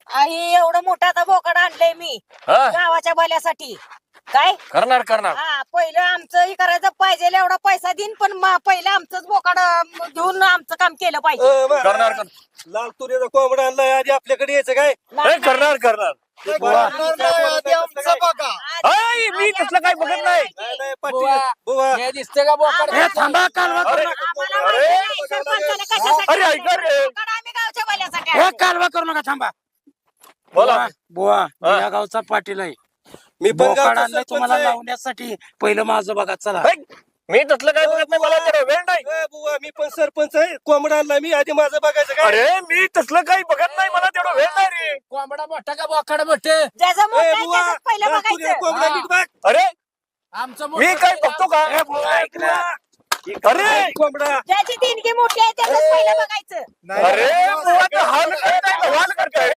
आई एवढं मोठं आता बोकड आणलंय मी हा गावाच्या भल्यासाठी. काय करणार करणार. हा पहिलं आमचं हे करायचं पाहिजे एवढा पैसा देईन पण पहिलं आमचंच बोकड घेऊन आमचं काम केलं पाहिजे. करणार लाल तुरीचा कोंबडा आणलाय आधी आपल्याकडे यायचं काय? करणार करणार. ऐ, मी तसलं काही बघत नाही. नाही पाटील बुवा हे दिसते का बोकड? हे थांबा कालवा करू नका. आम्हाला माहिती नाही, सरपंचाला कशासाठी अरे, ऐका रे. बोकड आम्ही गावच्या भल्यासाठी हे आणलं. कालवा करू नका थांबा. बोला. बुवा मी हा. या गावचा पाटील आहे. मी पण बोकड गावचा आणलंय सरपंच तुम्हाला आहे. लावण्यासाठी पहिलं माझं बघा चला. ऐ, मी तसलं काही बघत नाही. मला तेवढा वेळ नाही. बुवा मी पण सरपंच आहे. कोंबडा आणलाय मी आधी माझं बघायचं काय? अरे मी तसलं काही बघत नाही. मला तेवढा वेळ नाही रे. कोंबडा मोठा का बोकड मोठे? ज्याचं मोठं आहे बुवा त्याचंच पहिलं लाल तुरीचा बघायचं. कोंबडा नीट बघ. अरे आमचं मी काय बघतो का? ए, बुवा, ऐक ना. अरे कोंबडा ज्याची देणगी मोठी आहे त्याचंच पहिलं बघायचं. अरे बुवा, ते हाल करत आहे, हाल करत